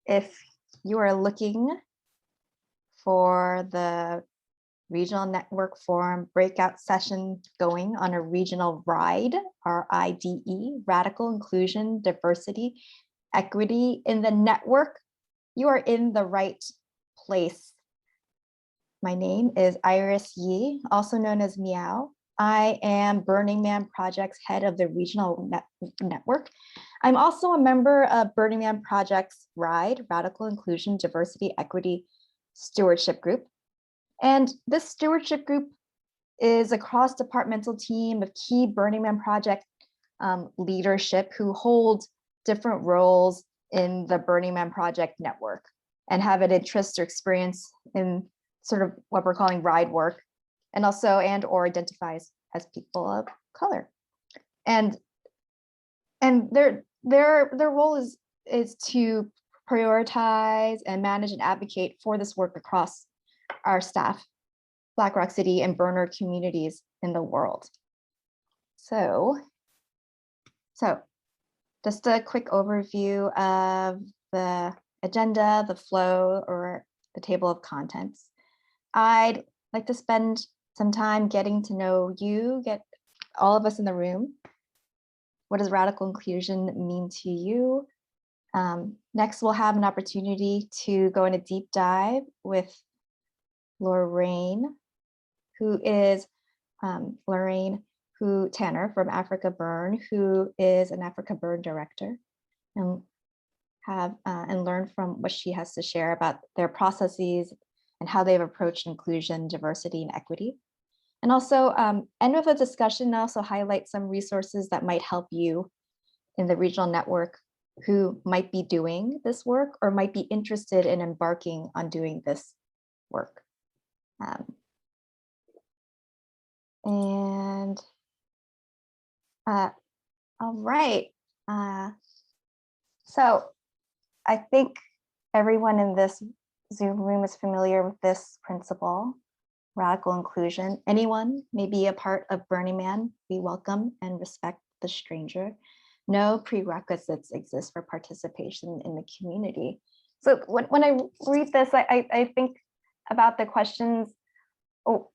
If you are looking for the Regional Network Forum breakout session going on a regional RIDE, R-I-D-E, Radical Inclusion, Diversity, Equity in the network, you are in the right place. My name is Iris Yi, also known as Meow. I am Burning Man Project's head of the regional network. I'm also a member of Burning Man Project's RIDE, Radical Inclusion, Diversity, Equity Stewardship Group. And this stewardship group is a cross-departmental team of key Burning Man Project leadership who hold different roles in the Burning Man Project network and have an interest or experience in sort of what we're calling RIDE work, and also or identifies as people of color. And their role is to prioritize and manage and advocate for this work across our staff, Black Rock City and burner communities in the world. So just a quick overview of the agenda, the flow, or the table of contents. I'd like to spend some time getting to know you, get all of us in the room. What does radical inclusion mean to you? Next, we'll have an opportunity to go in a deep dive with Lorraine, who is Lorraine Tanner from AfrikaBurn, who is an AfrikaBurn director, and learn from what she has to share about their processes and how they've approached inclusion, diversity, and equity. And also end with a discussion and also highlight some resources that might help you in the regional network who might be doing this work or might be interested in embarking on doing this work. All right. So I think everyone in this Zoom room is familiar with this principle, radical inclusion. Anyone may be a part of Burning Man. We welcome and respect the stranger. No prerequisites exist for participation in the community. So when I read this, I think about the questions, oh,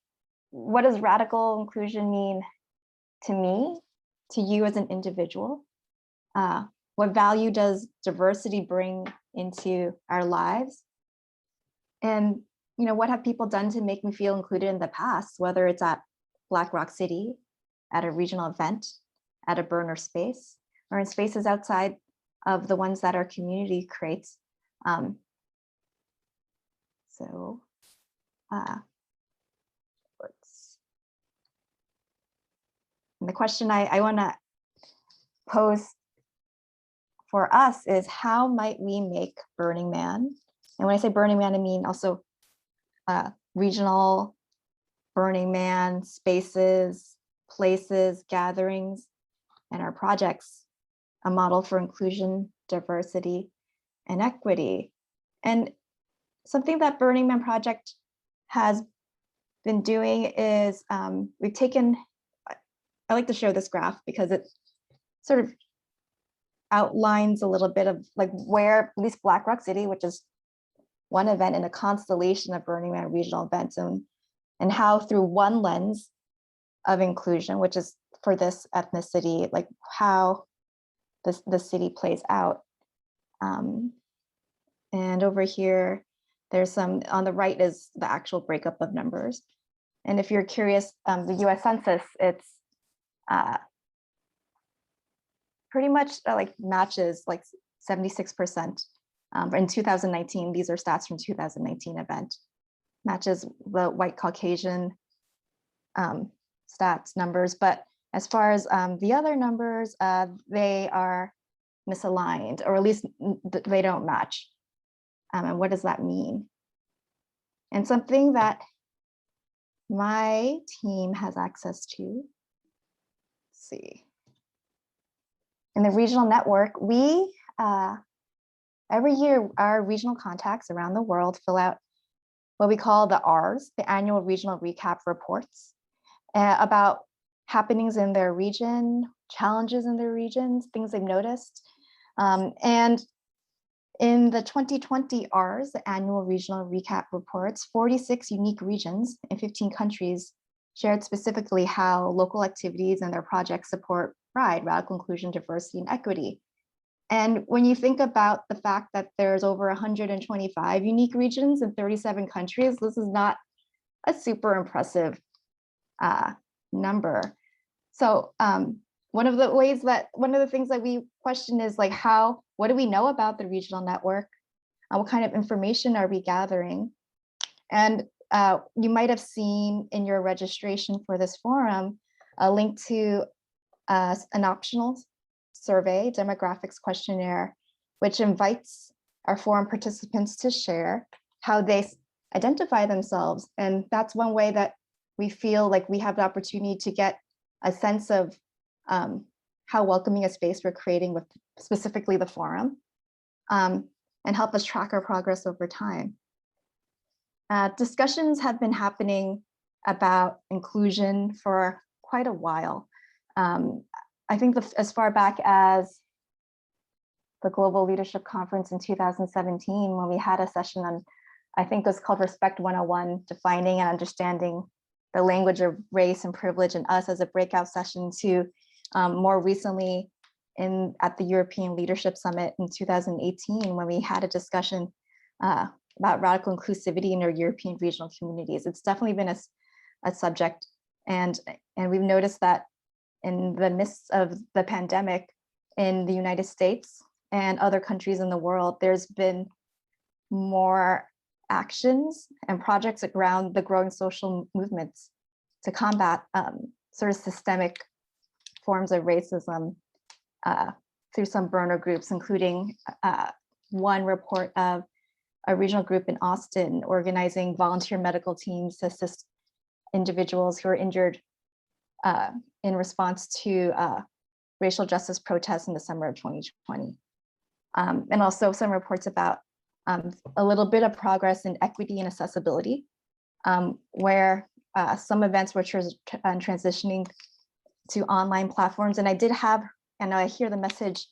what does radical inclusion mean to me, to you as an individual? What value does diversity bring into our lives? And what have people done to make me feel included in the past, whether it's at Black Rock City, at a regional event, at a burner space, or in spaces outside of the ones that our community creates. And the question I want to pose for us is, how might we make Burning Man? And when I say Burning Man, I mean also regional Burning Man spaces, places, gatherings, and our projects a model for inclusion, diversity, and equity. And something that Burning Man Project has been doing is we've taken, I like to show this graph because it sort of outlines a little bit of like where at least Black Rock City, which is one event in a constellation of Burning Man regional events, and how through one lens of inclusion, which is for this ethnicity, like how the city plays out. And over here, there's some, on the right is the actual breakup of numbers. And if you're curious, the US Census, it's pretty much like matches like 76%. In 2019, these are stats from 2019 event, matches the white Caucasian stats numbers. But as far as the other numbers, they are misaligned, or at least they don't match. And what does that mean? And something that my team has access to, let's see. In the regional network, we, every year, our regional contacts around the world fill out what we call the R's, the annual regional recap reports, about happenings in their region, challenges in their regions, things they've noticed. And In the 2020 R.I.D.E, the annual regional recap reports, 46 unique regions in 15 countries shared specifically how local activities and their projects support R.I.D.E, radical inclusion, diversity, and equity. And when you think about the fact that there's over 125 unique regions in 37 countries, this is not a super impressive number. So one of the things that we question is like what do we know about the regional network? What kind of information are we gathering? And you might have seen in your registration for this forum a link to an optional survey demographics questionnaire, which invites our forum participants to share how they identify themselves. And that's one way that we feel like we have the opportunity to get a sense of how welcoming a space we're creating with specifically the forum, and help us track our progress over time. Discussions have been happening about inclusion for quite a while. I think as far back as the Global Leadership Conference in 2017, when we had a session on, I think it was called Respect 101, defining and understanding the language of race and privilege and us, as a breakout session, to more recently at the European Leadership Summit in 2018, when we had a discussion about radical inclusivity in our European regional communities. It's definitely been a subject, and we've noticed that in the midst of the pandemic in the United States and other countries in the world, there's been more actions and projects around the growing social movements to combat sort of systemic forms of racism through some burner groups, including one report of a regional group in Austin organizing volunteer medical teams to assist individuals who are injured in response to racial justice protests in the summer of 2020. And also some reports about a little bit of progress in equity and accessibility, where some events were transitioning to online platforms. And I hear the message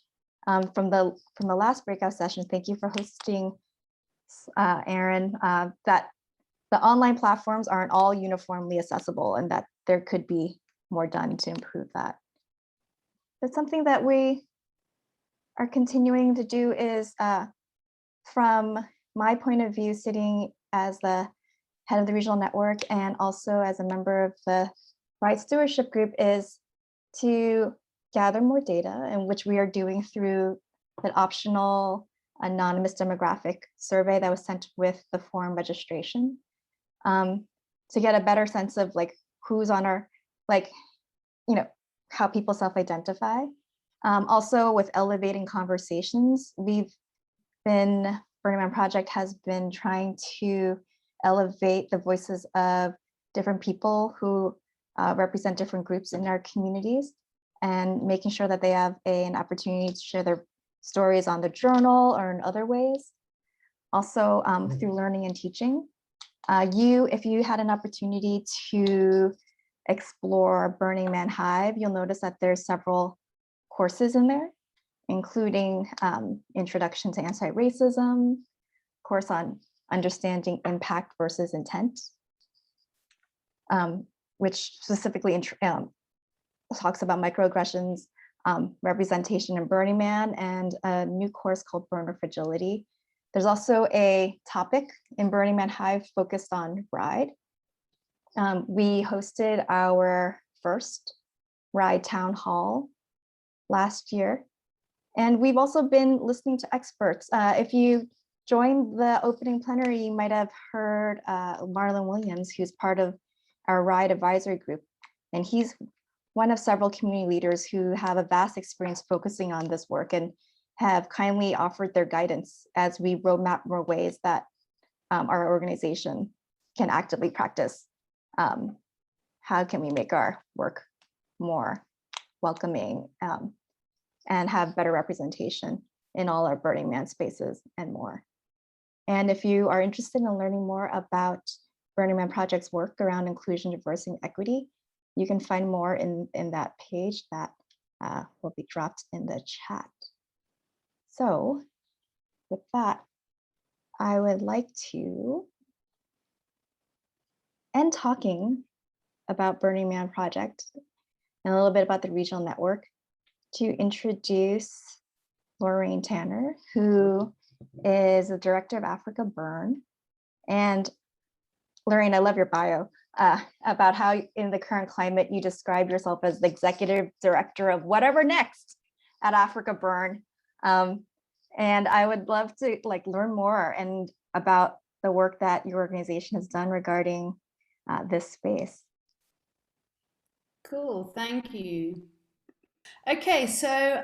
from the last breakout session. Thank you for hosting, Aaron, that the online platforms aren't all uniformly accessible, and that there could be more done to improve that. But something that we are continuing to do is, from my point of view, sitting as the head of the regional network and also as a member of the R.I.D.E stewardship group, is to gather more data, and which we are doing through an optional anonymous demographic survey that was sent with the forum registration, to get a better sense of like who's on our, how people self-identify. Also with elevating conversations, Burning Man Project has been trying to elevate the voices of different people who represent different groups in our communities, and making sure that they have an opportunity to share their stories on the journal or in other ways. Also through learning and teaching. If you had an opportunity to explore Burning Man Hive, you'll notice that there's several courses in there, including Introduction to Anti-Racism, course on understanding impact versus intent, which specifically talks about microaggressions, representation in Burning Man, and a new course called Burner Fragility. There's also a topic in Burning Man Hive focused on R.I.D.E. We hosted our first R.I.D.E town hall last year, and we've also been listening to experts. If you joined the opening plenary, you might have heard Marlon Williams, who's part of our R.I.D.E advisory group, and he's one of several community leaders who have a vast experience focusing on this work and have kindly offered their guidance as we roadmap more ways that our organization can actively practice. How can we make our work more welcoming and have better representation in all our Burning Man spaces and more. And if you are interested in learning more about Burning Man Project's work around inclusion, diversity, and equity, you can find more in that page that will be dropped in the chat. So with that, I would like to end talking about Burning Man Project and a little bit about the regional network to introduce Lorraine Tanner, who is the director of AfrikaBurn. And Lorraine, I love your bio about how in the current climate, you described yourself as the executive director of whatever next at AfrikaBurn. And I would love to learn more and about the work that your organization has done regarding this space. Cool, thank you. Okay, so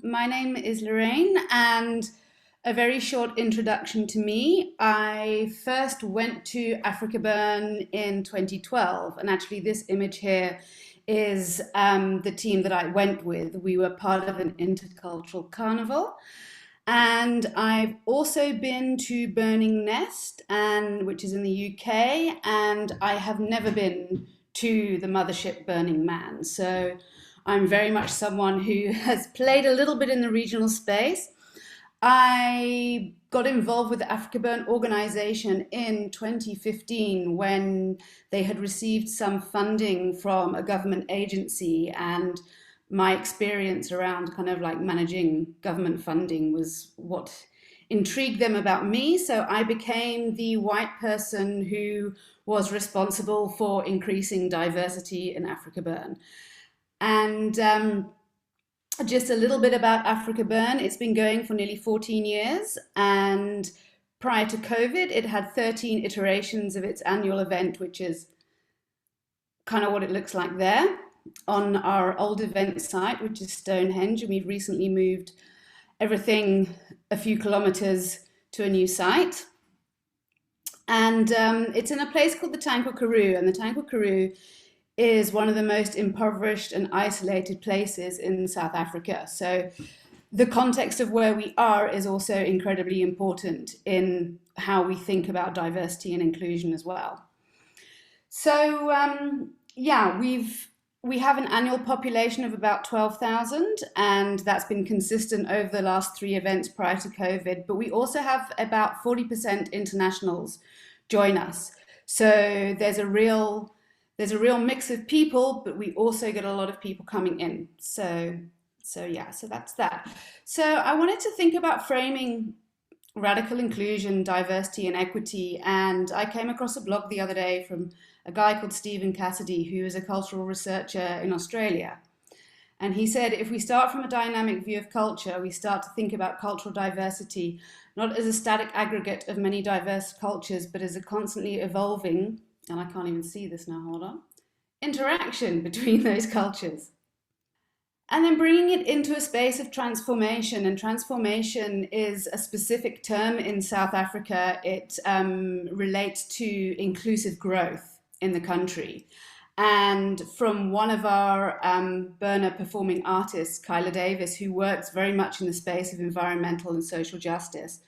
my name is Lorraine, and a very short introduction to me. I first went to AfrikaBurn in 2012, and actually, this image here is the team that I went with. We were part of an intercultural carnival. And I've also been to Burning Nest, which is in the UK, and I have never been to the mothership Burning Man. So I'm very much someone who has played a little bit in the regional space. I got involved with the AfrikaBurn organization in 2015 when they had received some funding from a government agency, and my experience around kind of like managing government funding was what intrigued them about me. So I became the white person who was responsible for increasing diversity in AfrikaBurn. And just a little bit about AfrikaBurn. It's been going for nearly 14 years, and prior to COVID, it had 13 iterations of its annual event, which is kind of what it looks like there on our old event site, which is Stonehenge, and we've recently moved everything a few kilometers to a new site. And it's in a place called the Tankwa Karoo, and the Tankwa Karoo is one of the most impoverished and isolated places in South Africa. So the context of where we are is also incredibly important in how we think about diversity and inclusion as well. So yeah, we have an annual population of about 12,000, and that's been consistent over the last 3 events prior to COVID. But we also have about 40% internationals join us. So there's a real mix of people, but we also get a lot of people coming in. So yeah, so that's that. So I wanted to think about framing radical inclusion, diversity, and equity. And I came across a blog the other day from a guy called Stephen Cassidy, who is a cultural researcher in Australia. And he said, if we start from a dynamic view of culture, we start to think about cultural diversity, not as a static aggregate of many diverse cultures, but as a constantly evolving, and I can't even see this now, hold on, interaction between those cultures. And then bringing it into a space of transformation. And transformation is a specific term in South Africa. It relates to inclusive growth in the country. And from one of our burner performing artists, Kyla Davis, who works very much in the space of environmental and social justice,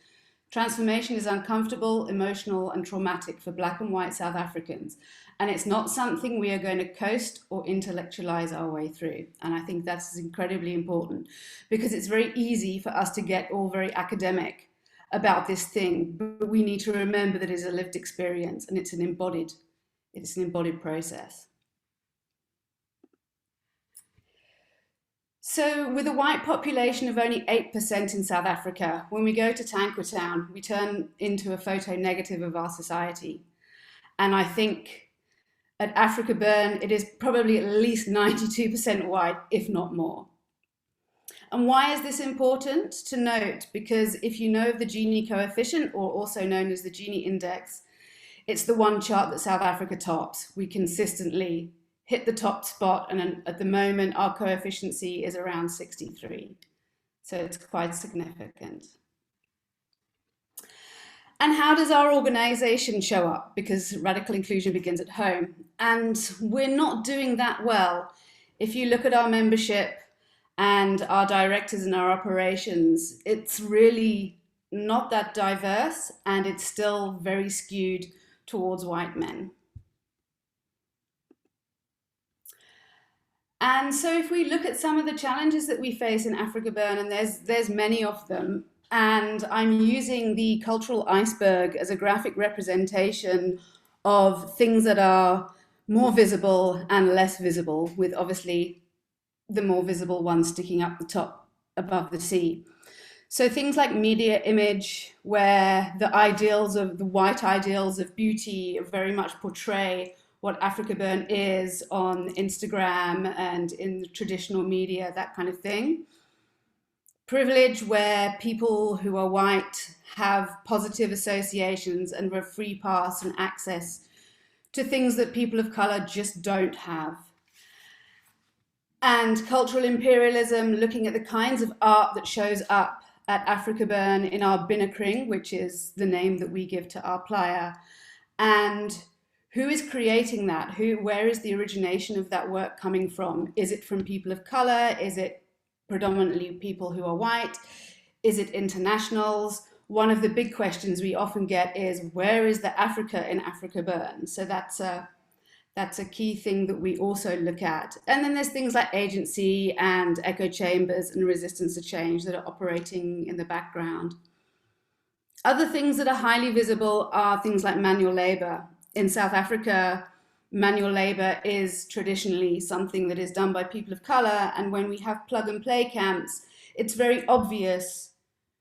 transformation is uncomfortable, emotional, and traumatic for Black and white South Africans. And it's not something we are going to coast or intellectualize our way through. And I think that's incredibly important, because it's very easy for us to get all very academic about this thing, but we need to remember that it's a lived experience, and it's an embodied process. So with a white population of only 8% in South Africa, when we go to Tankwa Town, we turn into a photo negative of our society. And I think at AfrikaBurn, it is probably at least 92% white, if not more. And why is this important to note? Because if you know of the Gini coefficient, or also known as the Gini index, it's the one chart that South Africa tops. We consistently hit the top spot, and at the moment our coefficient is around 63. So it's quite significant. And how does our organization show up? Because radical inclusion begins at home, and we're not doing that well. If you look at our membership and our directors and our operations, it's really not that diverse, and it's still very skewed towards white men. And so if we look at some of the challenges that we face in AfrikaBurn, and there's many of them, And I'm using the cultural iceberg as a graphic representation of things that are more visible and less visible, with obviously the more visible ones sticking up the top above the sea. So things like media image, where the white ideals of beauty very much portray what AfrikaBurn is on Instagram and in the traditional media, that kind of thing. Privilege, where people who are white have positive associations and a free pass and access to things that people of color just don't have. And cultural imperialism, looking at the kinds of art that shows up at AfrikaBurn in our binnekring, which is the name that we give to our playa, and who is creating that? Where is the origination of that work coming from? Is it from people of color? Is it predominantly people who are white? Is it internationals? One of the big questions we often get is, where is the Africa in AfrikaBurn? So that's a key thing that we also look at. And then there's things like agency and echo chambers and resistance to change that are operating in the background. Other things that are highly visible are things like manual labor. In South Africa, manual labor is traditionally something that is done by people of color. And when we have plug and play camps, it's very obvious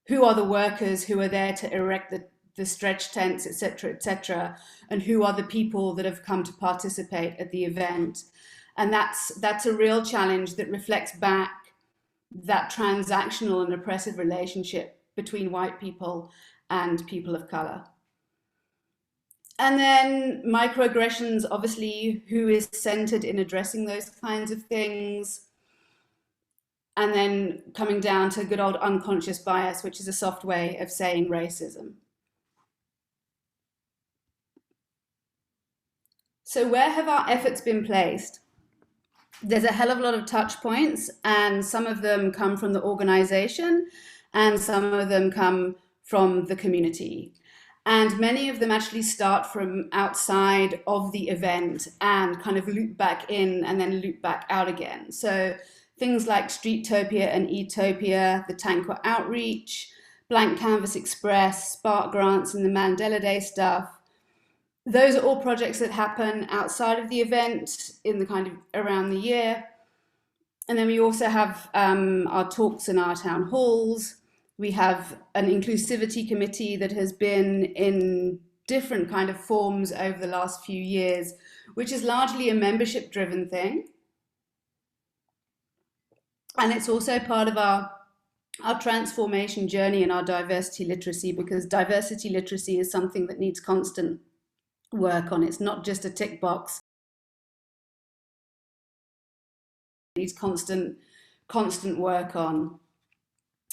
who are the workers who are there to erect the stretch tents, etc., and who are the people that have come to participate at the event. And that's a real challenge that reflects back that transactional and oppressive relationship between white people and people of color. And then microaggressions, obviously, who is centered in addressing those kinds of things. And then coming down to good old unconscious bias, which is a soft way of saying racism. So where have our efforts been placed? There's a hell of a lot of touch points, and some of them come from the organization and some of them come from the community. And many of them actually start from outside of the event and kind of loop back in and then loop back out again. So things like Streetopia and Etopia, the Tankwa Outreach, Blank Canvas Express, Spark Grants and the Mandela Day stuff. Those are all projects that happen outside of the event in the kind of around the year. And then we also have our talks in our town halls. We have an inclusivity committee that has been in different kind of forms over the last few years, which is largely a membership driven thing. And it's also part of our transformation journey and our diversity literacy, because diversity literacy is something that needs constant work on. It's not just a tick box. It needs constant work on.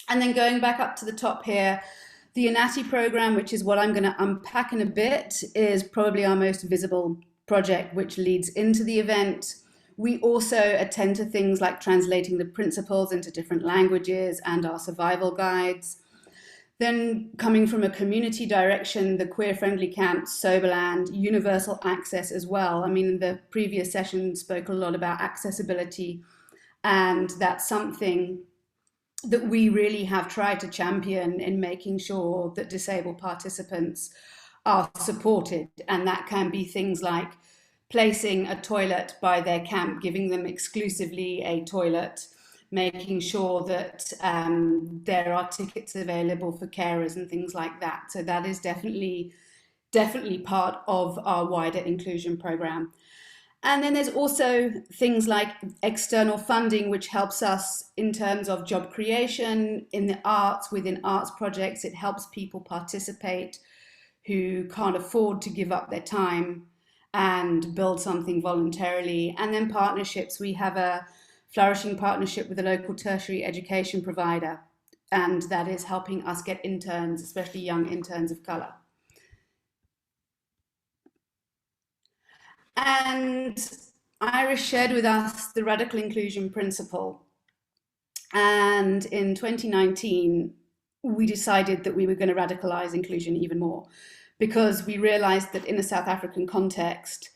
And then going back up to the top here, the Unati program, which is what I'm going to unpack in a bit, is probably our most visible project, which leads into the event. We also attend to things like translating the principles into different languages and our survival guides. Then coming from a community direction, the queer-friendly camps, Soberland, universal access as well. I mean, the previous session spoke a lot about accessibility, and that's something that we really have tried to champion in making sure that disabled participants are supported. And that can be things like placing a toilet by their camp, giving them exclusively a toilet, making sure that there are tickets available for carers and things like that. So that is definitely part of our wider inclusion program. And then there's also things like external funding, which helps us in terms of job creation in the arts, within arts projects. It helps people participate who can't afford to give up their time and build something voluntarily. And then partnerships. We have a flourishing partnership with a local tertiary education provider, and that is helping us get interns, especially young interns of colour. And Iris shared with us the radical inclusion principle. And in 2019, we decided that we were going to radicalize inclusion even more, because we realized that in a South African context,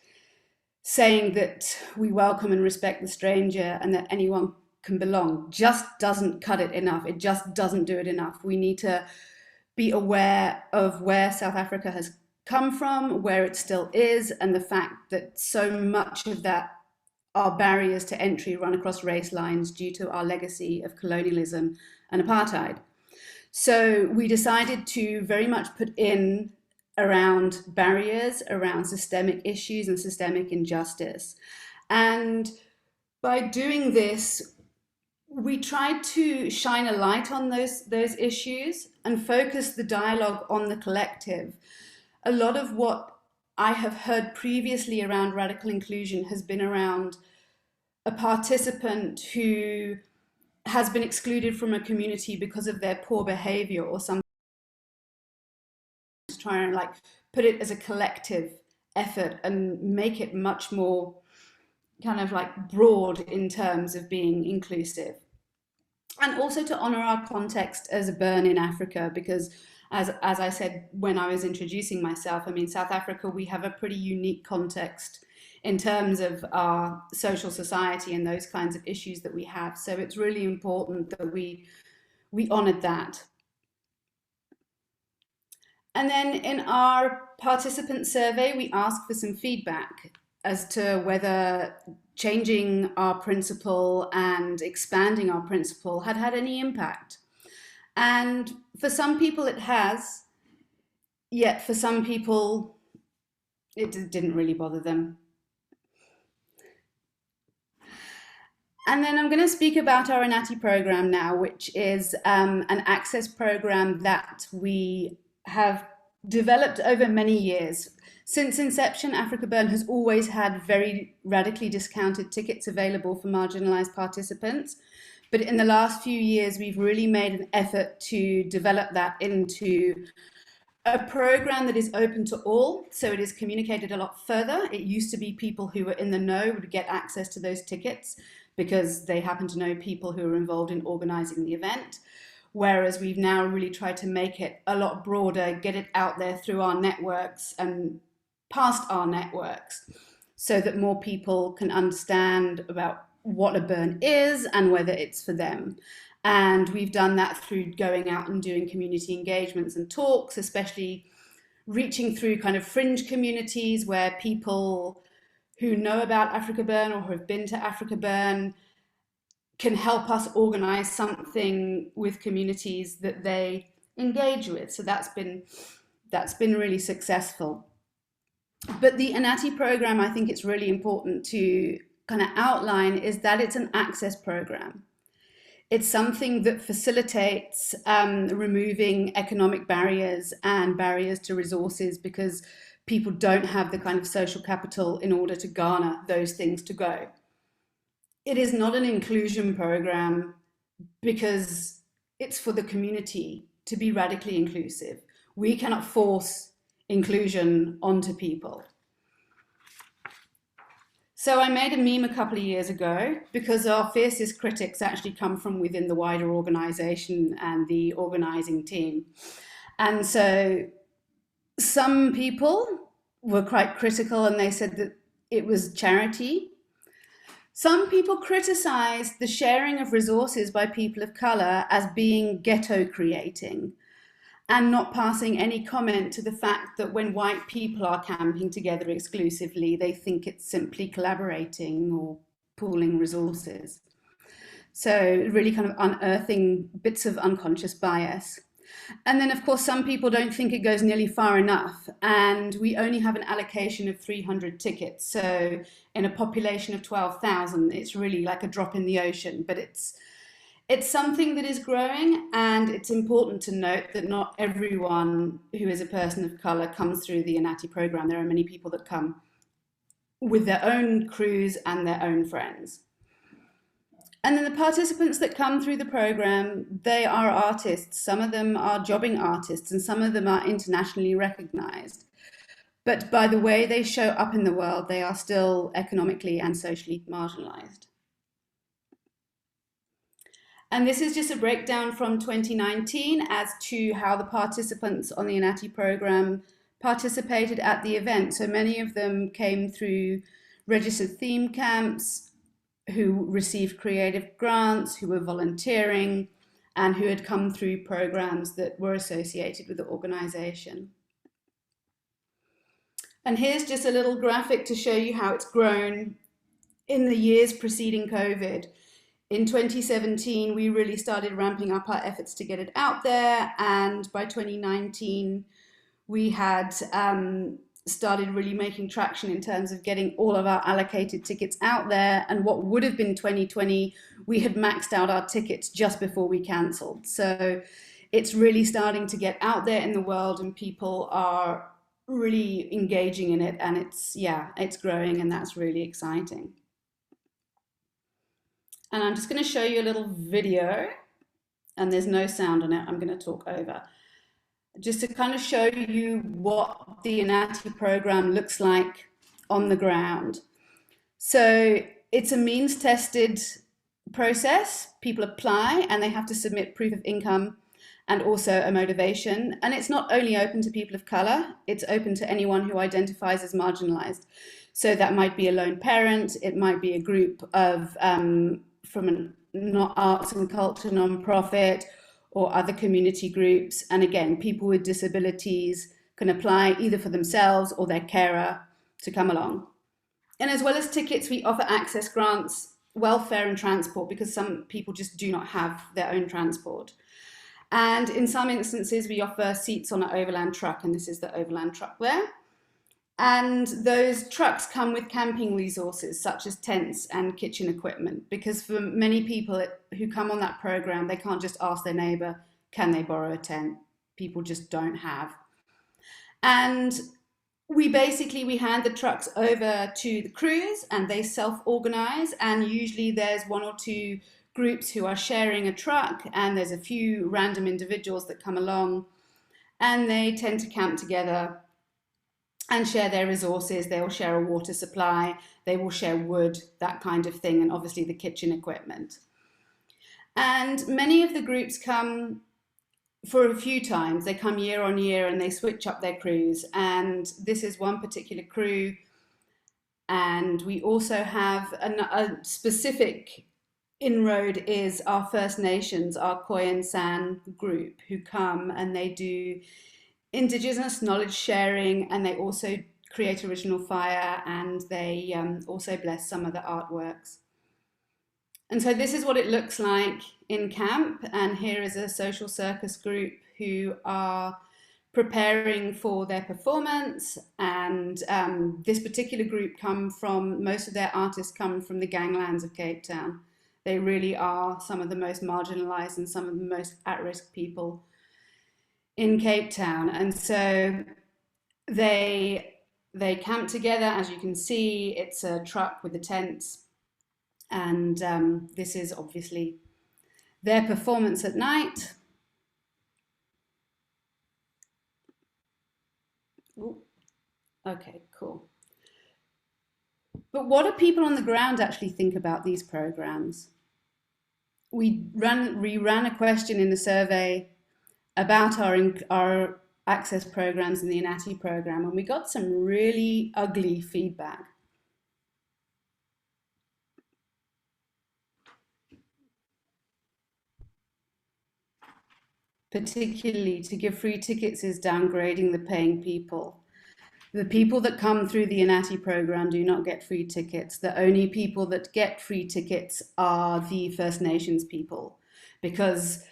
saying that we welcome and respect the stranger and that anyone can belong just doesn't cut it enough. It just doesn't do it enough. We need to be aware of where South Africa has come from, where it still is, and the fact that so much of that, our barriers to entry, run across race lines due to our legacy of colonialism and apartheid. So we decided to very much put in around barriers, around systemic issues and systemic injustice. And by doing this, we tried to shine a light on those issues and focus the dialogue on the collective. A lot of what I have heard previously around radical inclusion has been around a participant who has been excluded from a community because of their poor behavior or something, to try and like put it as a collective effort and make it much more kind of like broad in terms of being inclusive. And also to honor our context as a burn in Africa, because as I said when I was introducing myself, I mean, South Africa, we have a pretty unique context in terms of our social society and those kinds of issues that we have. So it's really important that we honored that. And then in our participant survey, we asked for some feedback as to whether changing our principle and expanding our principle had had any impact. And for some people it has, yet for some people it didn't really bother them. And then I'm going to speak about our R.I.D.E program now, which is an access program that we have developed over many years. Since inception, AfrikaBurn has always had very radically discounted tickets available for marginalized participants. But in the last few years, we've really made an effort to develop that into a program that is open to all. So it is communicated a lot further. It used to be people who were in the know would get access to those tickets because they happen to know people who are involved in organizing the event. Whereas we've now really tried to make it a lot broader, get it out there through our networks and past our networks, so that more people can understand about what a burn is and whether it's for them. And we've done that through going out and doing community engagements and talks, especially reaching through kind of fringe communities where people who know about AfrikaBurn or who have been to AfrikaBurn can help us organize something with communities that they engage with. So that's been really successful. But the R.I.D.E program, I think it's really important to kind of outline, is that it's an access program. It's something that facilitates removing economic barriers and barriers to resources, because people don't have the kind of social capital in order to garner those things to go. It is not an inclusion program because it's for the community to be radically inclusive. We cannot force inclusion onto people. So I made a meme a couple of years ago because our fiercest critics actually come from within the wider organization and the organizing team. And so some people were quite critical and they said that it was charity. Some people criticized the sharing of resources by people of color as being ghetto creating, and not passing any comment to the fact that when white people are camping together exclusively, they think it's simply collaborating or pooling resources. So really kind of unearthing bits of unconscious bias. And then, of course, some people don't think it goes nearly far enough. And we only have an allocation of 300 tickets. So in a population of 12,000, it's really like a drop in the ocean. But it's something that is growing, and it's important to note that not everyone who is a person of color comes through the R.I.D.E program. There are many people that come with their own crews and their own friends. And then the participants that come through the program, they are artists. Some of them are jobbing artists, and some of them are internationally recognized. But by the way they show up in the world, they are still economically and socially marginalized. And this is just a breakdown from 2019 as to how the participants on the R.I.D.E program participated at the event. So many of them came through registered theme camps, who received creative grants, who were volunteering, and who had come through programs that were associated with the organization. And here's just a little graphic to show you how it's grown in the years preceding COVID. In 2017, we really started ramping up our efforts to get it out there. And by 2019, we had started really making traction in terms of getting all of our allocated tickets out there. And what would have been 2020, we had maxed out our tickets just before we cancelled. So it's really starting to get out there in the world, and people are really engaging in it. And it's growing, and that's really exciting. And I'm just going to show you a little video, and there's no sound on it. I'm going to talk over, just to kind of show you what the INATI program looks like on the ground. So it's a means-tested process. People apply and they have to submit proof of income and also a motivation. And it's not only open to people of color, it's open to anyone who identifies as marginalized. So that might be a lone parent, it might be a group of from an arts and culture nonprofit or other community groups. And again, people with disabilities can apply either for themselves or their carer to come along. And as well as tickets, we offer access grants, welfare and transport, because some people just do not have their own transport. And in some instances, we offer seats on an overland truck, and this is the overland truck there. And those trucks come with camping resources such as tents and kitchen equipment, because for many people who come on that program, they can't just ask their neighbor, can they borrow a tent? People just don't have. And we hand the trucks over to the crews, and they self-organize. And usually there's one or two groups who are sharing a truck, and there's a few random individuals that come along, and they tend to camp together and share their resources. They will share a water supply, they will share wood, that kind of thing, and obviously the kitchen equipment. And many of the groups come for a few times. They come year on year and they switch up their crews. And this is one particular crew. And we also have a specific inroad is our First Nations, our Koyan San group, who come and they do Indigenous knowledge sharing, and they also create original fire, and they also bless some of the artworks. And so this is what it looks like in camp, and here is a social circus group who are preparing for their performance. And this particular group most of their artists come from the ganglands of Cape Town. They really are some of the most marginalized and some of the most at-risk people in Cape Town. And so they camp together. As you can see, it's a truck with the tents, and this is obviously their performance at night. Ooh. Okay, cool. But what do people on the ground actually think about these programs? We ran a question in the survey about our access programs in the INATI program, and we got some really ugly feedback. Particularly, to give free tickets is downgrading the paying people. The people that come through the INATI program do not get free tickets. The only people that get free tickets are the First Nations people, because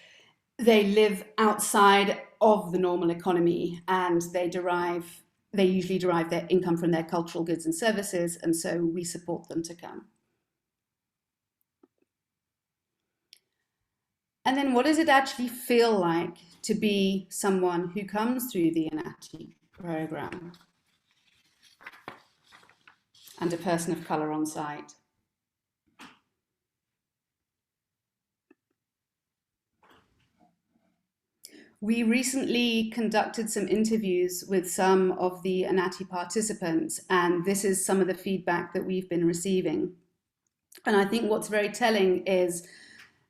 they live outside of the normal economy, and they usually derive their income from their cultural goods and services, and so we support them to come. And then what does it actually feel like to be someone who comes through the INATI program and a person of color on site? We recently conducted some interviews with some of the INATI participants, and this is some of the feedback that we've been receiving. And I think what's very telling is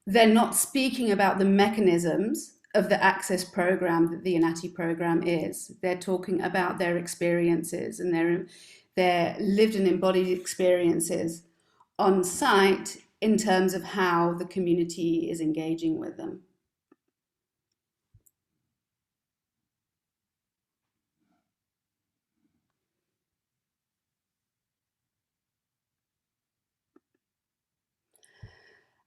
they're not speaking about the mechanisms of the access program that the INATI program is. They're talking about their experiences and their lived and embodied experiences on site in terms of how the community is engaging with them.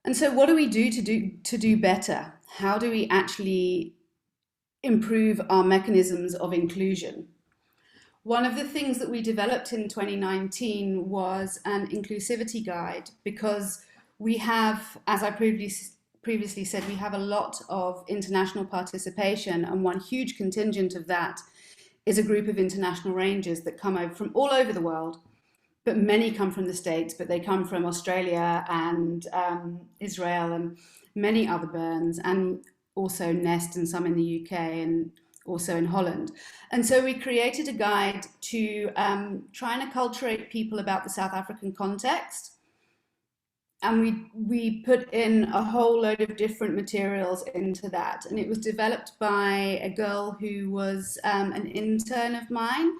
And so what do we do to do better? How do we actually improve our mechanisms of inclusion? One of the things that we developed in 2019 was an inclusivity guide, because we have, as I previously said, we have a lot of international participation, and one huge contingent of that is a group of international rangers that come over from all over the world, but many come from the States, but they come from Australia and Israel and many other burns, and also Nest and some in the UK and also in Holland. And so we created a guide to try and acculturate people about the South African context. And we put in a whole load of different materials into that. And it was developed by a girl who was an intern of mine.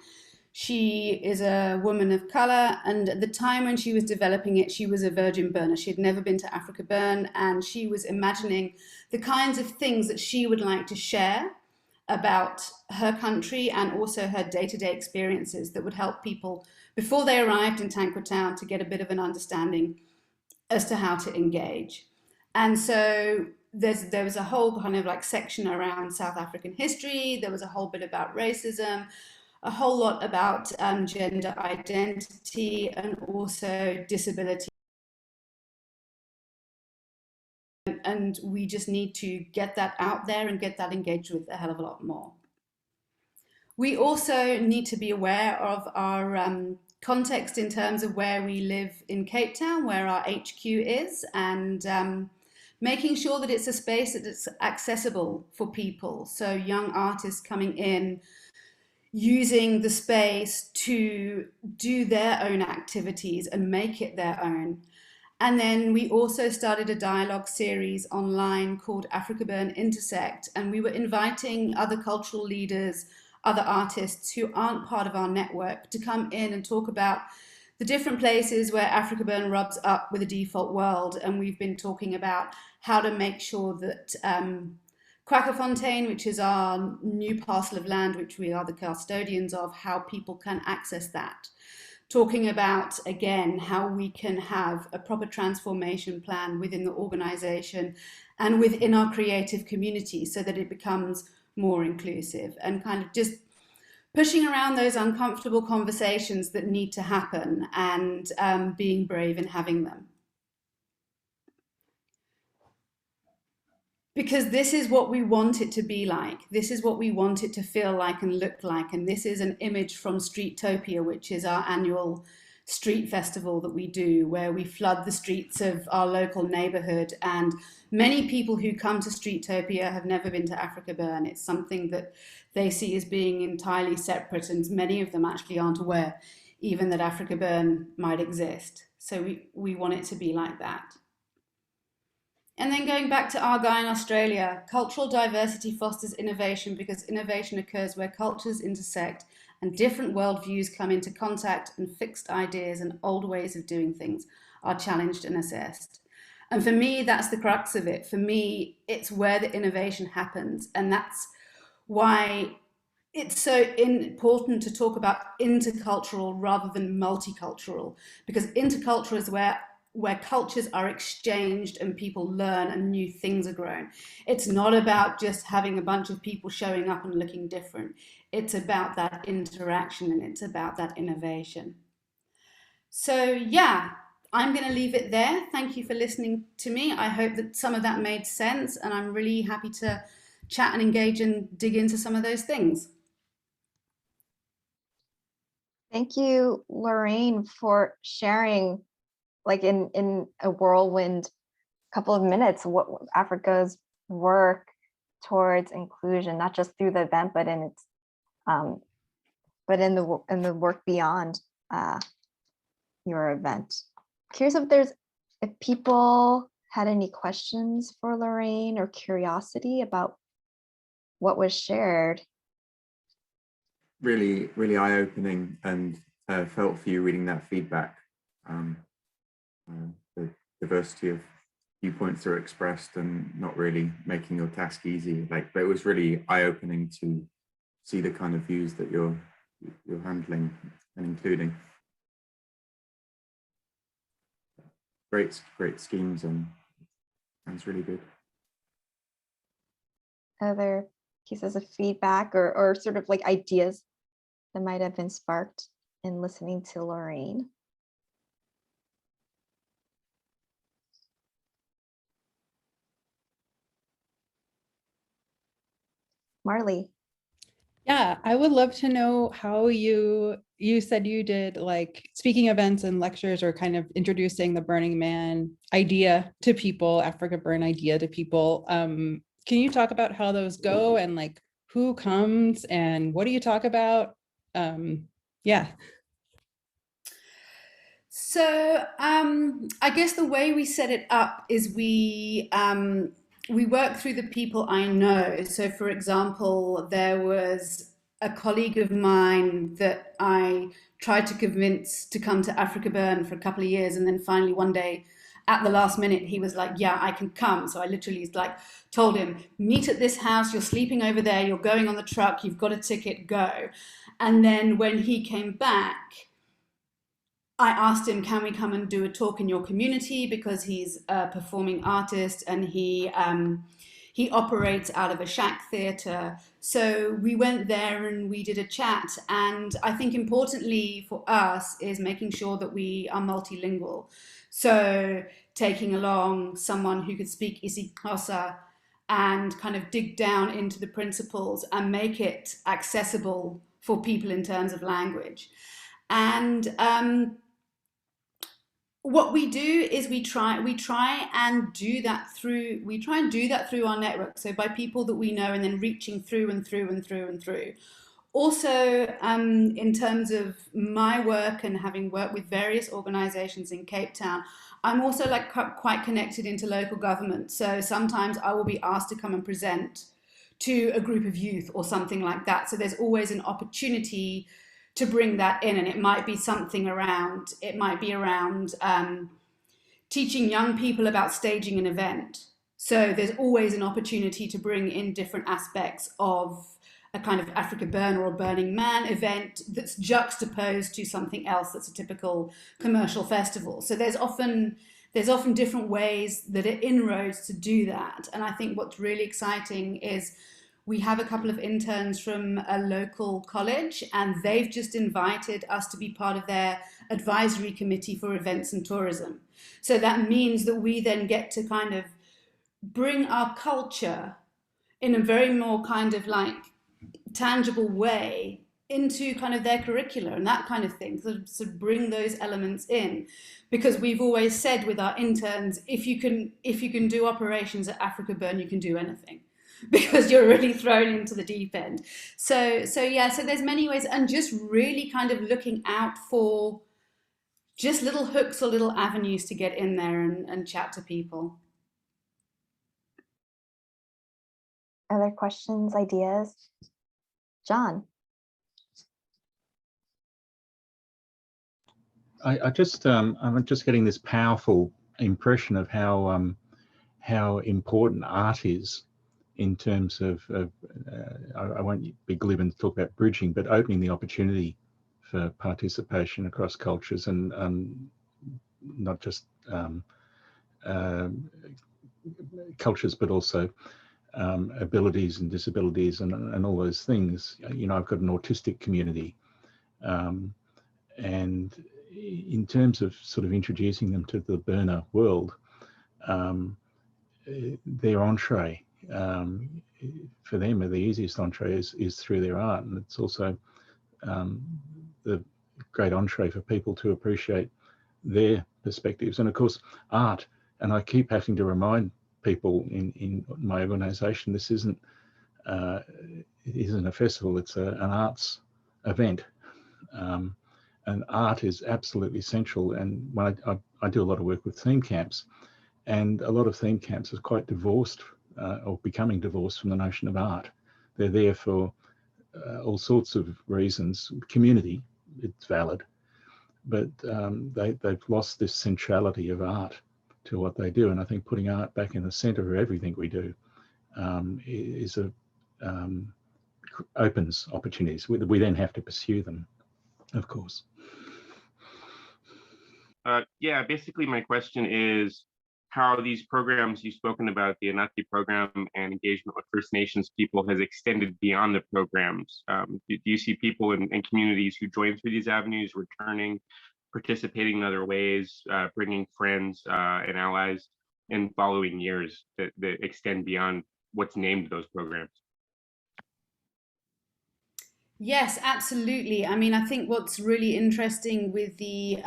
She is a woman of color, and at the time when she was developing it, she was a virgin burner. She had never been to AfrikaBurn, and she was imagining the kinds of things that she would like to share about her country and also her day-to-day experiences that would help people before they arrived in Tankwa Town to get a bit of an understanding as to how to engage. And so there was a whole kind of like section around South African history. There was a whole bit about racism, a whole lot about gender identity, and also disability. And we just need to get that out there and get that engaged with a hell of a lot more. We also need to be aware of our context in terms of where we live in Cape Town, where our HQ is, and making sure that it's a space that's accessible for people. So young artists coming in, using the space to do their own activities and make it their own. And then we also started a dialogue series online called AfrikaBurn Intersect, and we were inviting other cultural leaders, other artists who aren't part of our network to come in and talk about the different places where AfrikaBurn rubs up with the default world. And we've been talking about how to make sure that Kwakkerfontein, which is our new parcel of land, which we are the custodians of, how people can access that. Talking about, again, how we can have a proper transformation plan within the organization and within our creative community so that it becomes more inclusive, and kind of just pushing around those uncomfortable conversations that need to happen, and being brave in having them. Because this is what we want it to be like. This is what we want it to feel like and look like. And this is an image from Streetopia, which is our annual street festival that we do, where we flood the streets of our local neighborhood. And many people who come to Streetopia have never been to AfrikaBurn. It's something that they see as being entirely separate, and many of them actually aren't aware even that AfrikaBurn might exist. So we want it to be like that. And then going back to R.I.D.E in Australia, cultural diversity fosters innovation because innovation occurs where cultures intersect and different worldviews come into contact, and fixed ideas and old ways of doing things are challenged and assessed. And for me, that's the crux of it. For me, it's where the innovation happens. And that's why it's so important to talk about intercultural rather than multicultural, because intercultural is where cultures are exchanged and people learn and new things are grown. It's not about just having a bunch of people showing up and looking different. It's about that interaction, and it's about that innovation. So yeah, I'm going to leave it there. Thank you for listening to me. I hope that some of that made sense, and I'm really happy to chat and engage and dig into some of those things. Thank you, Lorraine, for sharing, like in a whirlwind couple of minutes, what Africa's work towards inclusion, not just through the event, but in its but in the work beyond your event. Curious if people had any questions for Lorraine or curiosity about what was shared. Really, really eye-opening, and felt for you reading that feedback. the diversity of viewpoints that are expressed and not really making your task easy. But it was really eye-opening to see the kind of views that you're handling and including. Great schemes, and sounds really good. Other pieces of feedback or sort of like ideas that might have been sparked in listening to Lorraine? Marley. Yeah, I would love to know how you said you did like speaking events and lectures, or kind of introducing the Burning Man idea to people, AfrikaBurn idea to people. Can you talk about how those go, and like who comes and what do you talk about? Yeah. So I guess the way we set it up is we work through the people I know. So for example, there was a colleague of mine that I tried to convince to come to AfrikaBurn for a couple of years, and then finally one day at the last minute he was like, yeah, I can come. So I literally like told him, meet at this house, you're sleeping over there, you're going on the truck, you've got a ticket, go. And then when he came back, I asked him, can we come and do a talk in your community? Because he's a performing artist and he operates out of a shack theatre. So we went there and we did a chat. And I think importantly for us is making sure that we are multilingual. So taking along someone who could speak isiXhosa and kind of dig down into the principles and make it accessible for people in terms of language. And what we do is we try and do that through our network. So by people that we know, and then reaching through and through and through and through. Also, in terms of my work and having worked with various organizations in Cape Town, I'm also like quite connected into local government. So sometimes I will be asked to come and present to a group of youth or something like that. So there's always an opportunity to bring that in, and it might be something around, teaching young people about staging an event. So there's always an opportunity to bring in different aspects of a kind of AfrikaBurn or a Burning Man event that's juxtaposed to something else that's a typical commercial festival. So there's often different ways that are inroads to do that. And I think what's really exciting is we have a couple of interns from a local college, and they've just invited us to be part of their advisory committee for events and tourism. So that means that we then get to kind of bring our culture in a very more kind of like tangible way into kind of their curricula and that kind of thing. So bring those elements in, because we've always said with our interns, if you can do operations at AfrikaBurn, you can do anything, because you're really thrown into the deep end. So there's many ways, and just really kind of looking out for just little hooks or little avenues to get in there and chat to people. Other questions, ideas? John. I'm just getting this powerful impression of how important art is in terms of I won't be glib and talk about bridging, but opening the opportunity for participation across cultures, and not just cultures, but also abilities and disabilities and all those things. You know, I've got an autistic community, and in terms of sort of introducing them to the burner world, their entree for them, the easiest entree is through their art, and it's also the great entree for people to appreciate their perspectives. And of course, art, and I keep having to remind people in my organisation, this isn't a festival, it's an arts event. And art is absolutely essential. And when I do a lot of work with theme camps, and a lot of theme camps are quite divorced or becoming divorced from the notion of art. They're there for all sorts of reasons. Community, it's valid, they've lost this centrality of art to what they do. And I think putting art back in the center of everything we do opens opportunities. We then have to pursue them, of course. Yeah, basically my question is how these programs you've spoken about, the Anati program and engagement with First Nations people, has extended beyond the programs. Do you see people in communities who join through these avenues returning, participating in other ways, bringing friends and allies in following years that extend beyond what's named those programs? Yes, absolutely. I mean, I think what's really interesting with the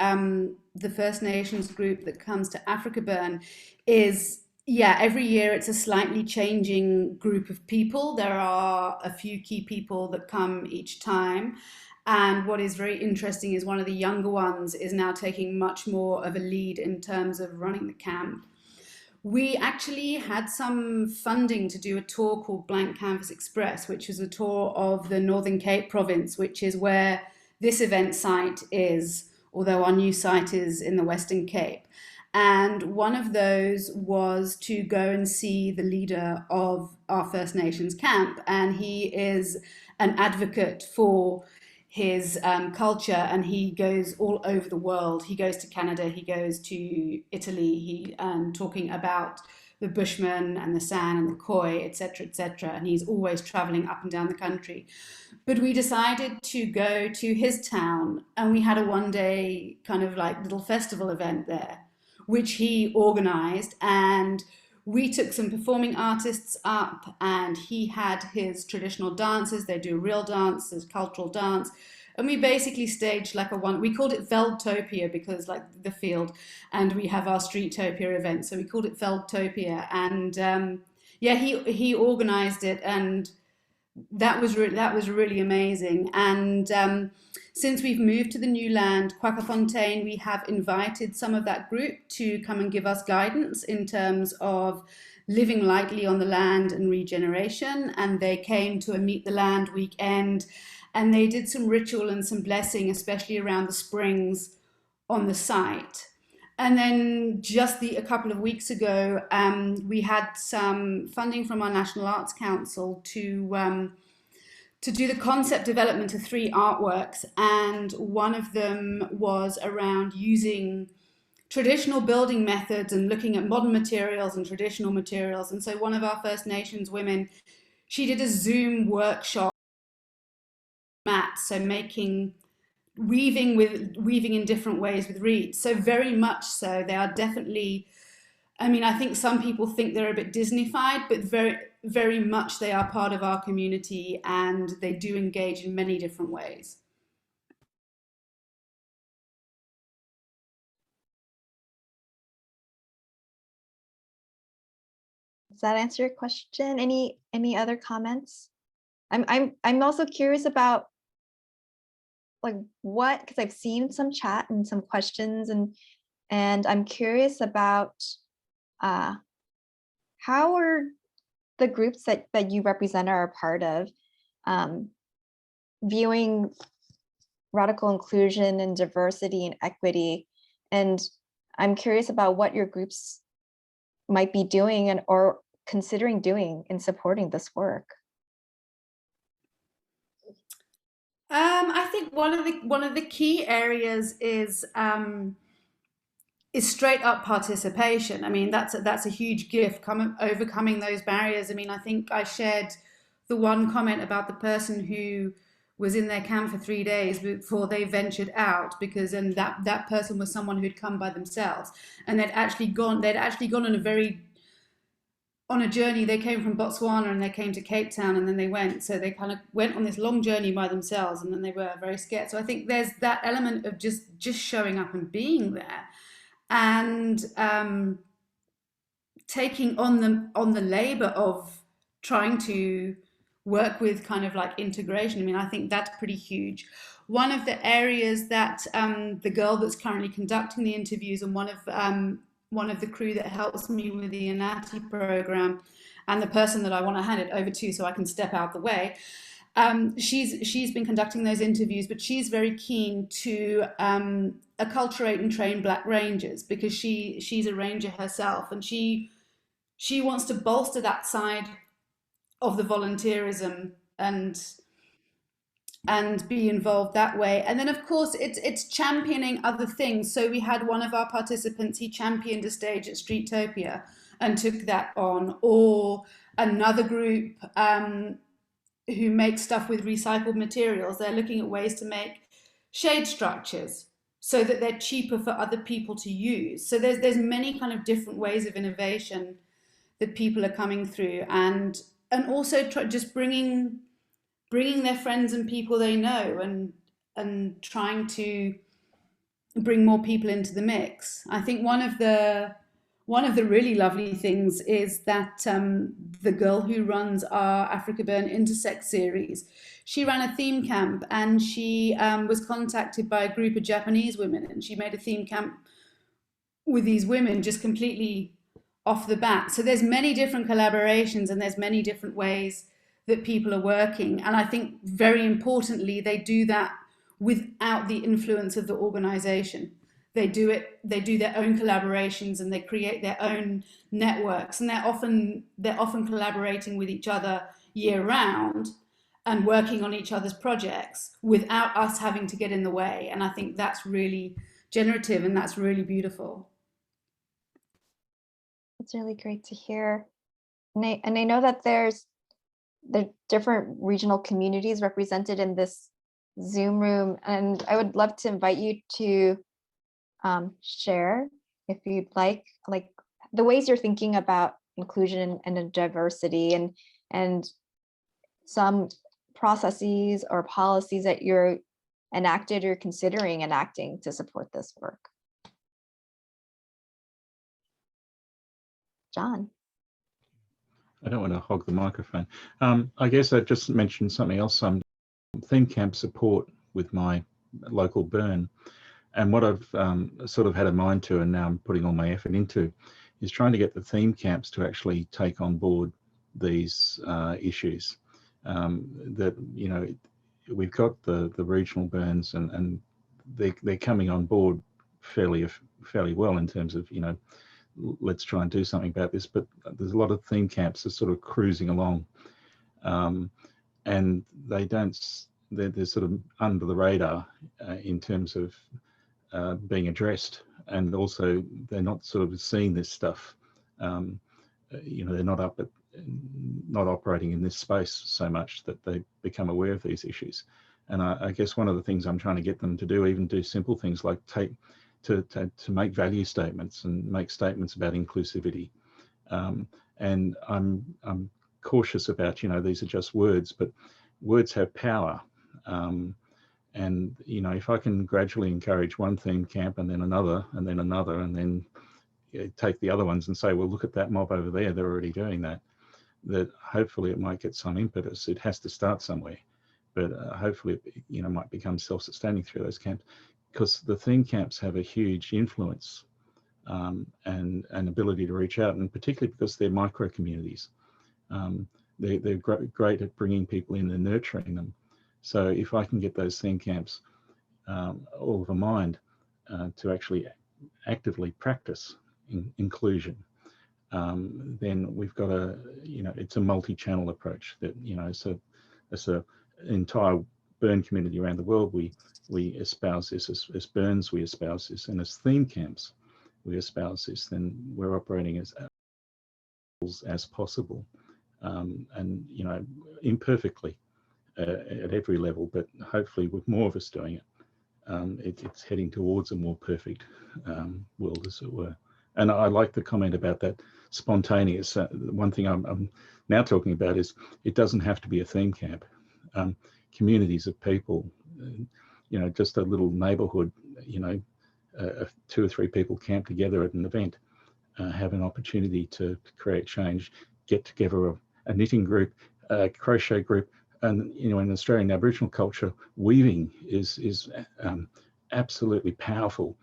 First Nations group that comes to AfrikaBurn is, yeah, every year it's a slightly changing group of people. There are a few key people that come each time. And what is very interesting is one of the younger ones is now taking much more of a lead in terms of running the camp. We actually had some funding to do a tour called Blank Canvas Express, which was a tour of the Northern Cape province, which is where this event site is, although our new site is in the Western Cape. And one of those was to go and see the leader of our First Nations camp. And he is an advocate for his culture, and he goes all over the world. He goes to Canada, he goes to Italy, he talking about the Bushmen and the San and the Khoi, etc., etc. And he's always traveling up and down the country. But we decided to go to his town, and we had a one-day kind of like little festival event there, which he organized. And we took some performing artists up, and he had his traditional dances. They do real dance, there's cultural dance. And we basically staged like we called it Veldtopia because like the field, and we have our Streetopia event. So we called it Veldtopia. And yeah, he organized it, and that was really amazing. And since we've moved to the new land, Kwakafontein, we have invited some of that group to come and give us guidance in terms of living lightly on the land and regeneration. And they came to a Meet the Land weekend, and they did some ritual and some blessing, especially around the springs on the site. And then just a couple of weeks ago, we had some funding from our National Arts Council to do the concept development of 3 artworks. And one of them was around using traditional building methods and looking at modern materials and traditional materials. And so one of our First Nations women, she did a Zoom workshop mats, so weaving in different ways with reeds. So very much so, they are definitely, I mean, I think some people think they're a bit Disney-fied, but very, very much they are part of our community, and they do engage in many different ways. Does that answer your question? Any other comments? I'm also curious about like what, because I've seen some chat and some questions, and I'm curious about how are the groups that you represent or are part of viewing radical inclusion and diversity and equity. And I'm curious about what your groups might be doing or considering doing in supporting this work. I think one of the key areas is straight up participation. I mean, that's a huge gift, overcoming those barriers. I mean, I think I shared the one comment about the person who was in their camp for 3 days before they ventured out, because that person was someone who'd come by themselves, and they'd actually gone on a journey. They came from Botswana and they came to Cape Town, and then they went. So they kind of went on this long journey by themselves, and then they were very scared. So I think there's that element of just showing up and being there, and taking on the labor of trying to work with kind of like integration. I mean, I think that's pretty huge. One of the areas that the girl that's currently conducting the interviews, and one of the crew that helps me with the Anati program, and the person that I want to hand it over to so I can step out the way, She's been conducting those interviews, but she's very keen to acculturate and train Black Rangers, because she's a ranger herself, and she wants to bolster that side of the volunteerism and be involved that way. And then of course it's championing other things. So we had one of our participants, he championed a stage at Streetopia and took that on, or another group who make stuff with recycled materials. They're looking at ways to make shade structures so that they're cheaper for other people to use. So there's many kind of different ways of innovation that people are coming through, and also just bringing their friends and people they know, and trying to bring more people into the mix. I think one of the really lovely things is that the girl who runs our AfrikaBurn Intersect series, she ran a theme camp, and she was contacted by a group of Japanese women, and she made a theme camp with these women just completely off the bat. So there's many different collaborations, and there's many different ways that people are working. And I think very importantly, they do that without the influence of the organization. They do their own collaborations, and they create their own networks, and they're often collaborating with each other year round and working on each other's projects without us having to get in the way. And I think that's really generative, and that's really beautiful. It's really great to hear. And I know that there's the different regional communities represented in this Zoom room, and I would love to invite you to share, if you'd like the ways you're thinking about inclusion and diversity, and some processes or policies that you're enacted or considering enacting to support this work. John. I don't want to hog the microphone. I guess I just mentioned something else. Theme camp support with my local burn. And what I've sort of had a mind to, and now I'm putting all my effort into, is trying to get the theme camps to actually take on board these issues. That, you know, we've got the regional burns, and they're coming on board fairly well in terms of, you know, let's try and do something about this. But there's a lot of theme camps that are sort of cruising along, and they're sort of under the radar in terms of being addressed, and also they're not sort of seeing this stuff. You know, they're not operating in this space so much that they become aware of these issues. And I guess one of the things I'm trying to get them to do, even do simple things like to make value statements and make statements about inclusivity. And I'm cautious about, you know, these are just words, but words have power. And, you know, if I can gradually encourage one theme camp and then another, and then another, and then take the other ones and say, well, look at that mob over there, they're already doing that, that hopefully it might get some impetus. It has to start somewhere, but hopefully it, you know, might become self-sustaining through those camps, because the theme camps have a huge influence and ability to reach out, and particularly because they're micro communities. They're great at bringing people in and nurturing them. So if I can get those theme camps all of a mind to actually actively practice inclusion, then we've got a, you know, it's a multi-channel approach that, you know, so as an entire burn community around the world, we espouse this as burns, we espouse this, and as theme camps, we espouse this, then we're operating as possible, and, you know, imperfectly at every level, but hopefully with more of us doing it, it's heading towards a more perfect world, as it were. And I like the comment about that spontaneous. One thing I'm now talking about is it doesn't have to be a theme camp. Communities of people, you know, just a little neighborhood, you know, 2 or 3 people camp together at an event, have an opportunity to create change, get together a knitting group, a crochet group. And, you know, in Australian Aboriginal culture, weaving is absolutely powerful.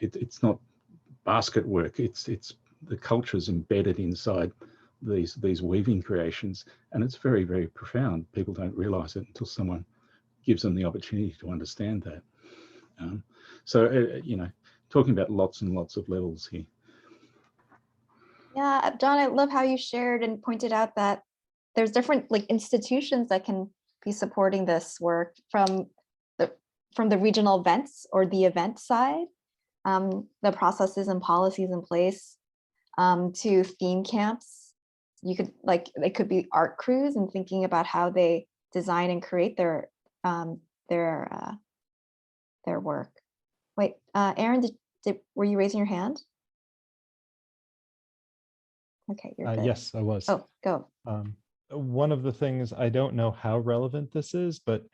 It's not basket work. It's the culture's embedded inside these weaving creations, and it's very, very profound. People don't realize it until someone gives them the opportunity to understand that. You know, talking about lots and lots of levels here. Yeah, John, I love how you shared and pointed out that there's different like institutions that can be supporting this work from the regional events or the event side, the processes and policies in place, to theme camps. You could it could be art crews and thinking about how they design and create their work. Wait, Aaron, were you raising your hand? Okay, you're good. Yes, I was. Oh, go. One of the things, I don't know how relevant this is, but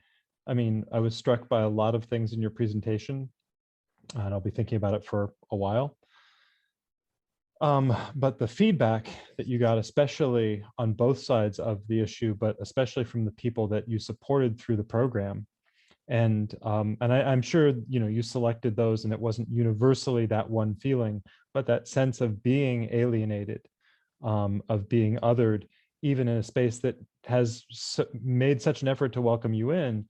I mean, I was struck by a lot of things in your presentation, and I'll be thinking about it for a while. But the feedback that you got, especially on both sides of the issue, but especially from the people that you supported through the program, and I'm sure, you know, you selected those and it wasn't universally that one feeling, but that sense of being alienated, of being othered, even in a space that has made such an effort to welcome you in.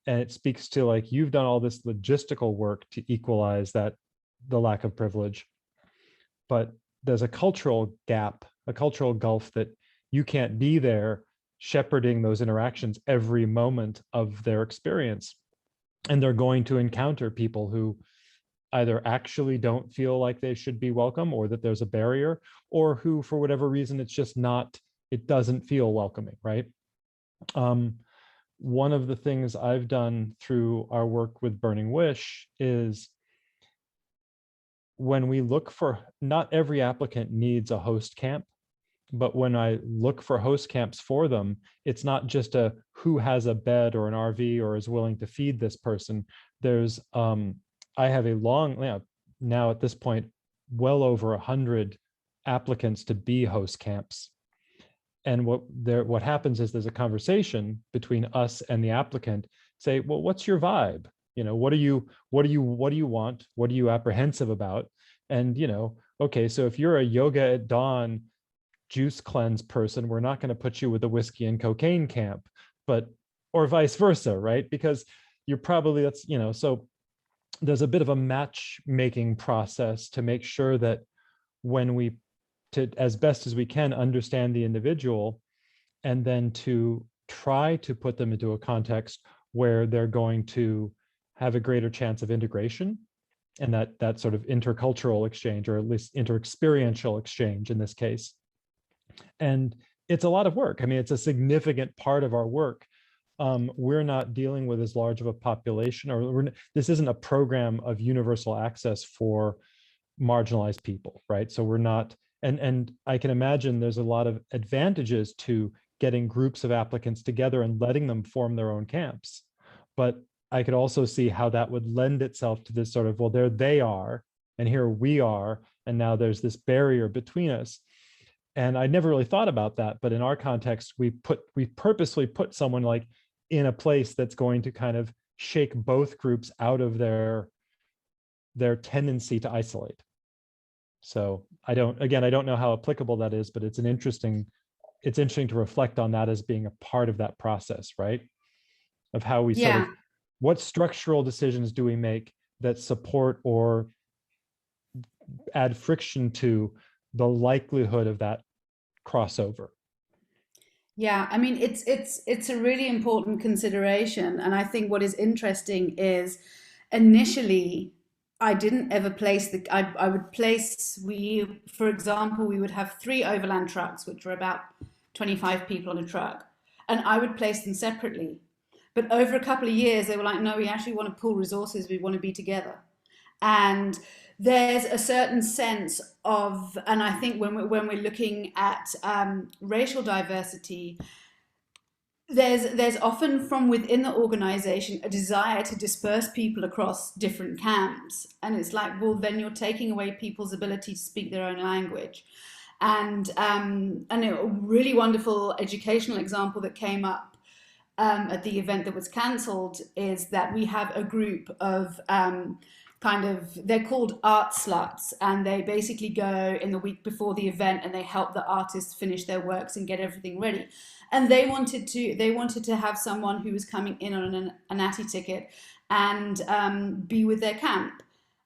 And it speaks to like, you've done all this logistical work to equalize the lack of privilege, but there's a cultural gap, a cultural gulf that you can't be there shepherding those interactions every moment of their experience. And they're going to encounter people who either actually don't feel like they should be welcome, or that there's a barrier, or who, for whatever reason, it's just not, it doesn't feel welcoming, right? One of the things I've done through our work with Burning Wish is, when we look for, not every applicant needs a host camp, but when I look for host camps for them, it's not just a who has a bed or an RV or is willing to feed this person. There's, I have a long, now at this point, well over 100 applicants to be host camps. And what happens is there's a conversation between us and the applicant. Say, well, what's your vibe? You know, what do you want? What are you apprehensive about? And, you know, okay, so if you're a yoga at dawn juice cleanse person, we're not going to put you with a whiskey and cocaine camp, or vice versa, right? Because you're probably, that's, you know, so there's a bit of a matchmaking process to make sure that when we, as best as we can, understand the individual, and then to try to put them into a context where they're going to have a greater chance of integration, and that sort of intercultural exchange, or at least interexperiential exchange in this case. And it's a lot of work. I mean, it's a significant part of our work. We're not dealing with as large of a population, or this isn't a program of universal access for marginalized people, right? So we're not, and I can imagine there's a lot of advantages to getting groups of applicants together and letting them form their own camps. But I could also see how that would lend itself to this sort of, well, there they are, and here we are, and now there's this barrier between us. And I never really thought about that, but in our context, we purposely put someone like in a place that's going to kind of shake both groups out of their tendency to isolate. So I don't know how applicable that is, but it's interesting to reflect on that as being a part of that process, right? Of how we sort of, what structural decisions do we make that support or add friction to the likelihood of that crossover? Yeah, I mean, it's a really important consideration. And I think what is interesting is, initially, I didn't ever place I would place, for example, we would have 3 overland trucks, which were about 25 people on a truck, and I would place them separately. But over a couple of years, they were like, no, we actually want to pool resources. We want to be together. And there's a certain sense of, and I think when we're looking at racial diversity, there's often from within the organization a desire to disperse people across different camps. And it's like, well, then you're taking away people's ability to speak their own language. And a really wonderful educational example that came up at the event that was cancelled is that we have a group of kind of, they're called art sluts, and they basically go in the week before the event and they help the artists finish their works and get everything ready. And they wanted to have someone who was coming in on a natty ticket and be with their camp.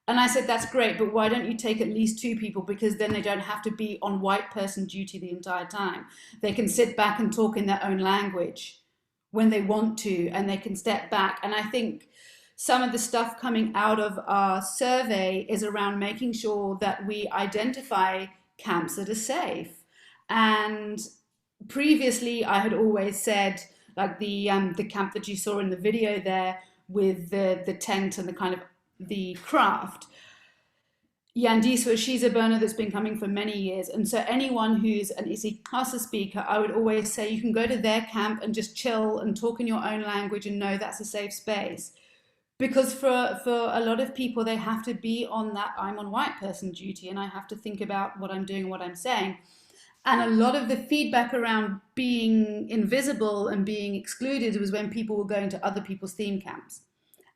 And I said, that's great, but why don't you take at least 2 people, because then they don't have to be on white person duty the entire time. They can sit back and talk in their own language when they want to, and they can step back. And I think some of the stuff coming out of our survey is around making sure that we identify camps that are safe. And previously I had always said, like the camp that you saw in the video there with the tent and the kind of the craft, Yandiswa, she's a burner that's been coming for many years. And so anyone who's an isiXhosa speaker, I would always say you can go to their camp and just chill and talk in your own language and know that's a safe space. Because for a lot of people, they have to be on that I'm on white person duty, and I have to think about what I'm doing and what I'm saying. And a lot of the feedback around being invisible and being excluded was when people were going to other people's theme camps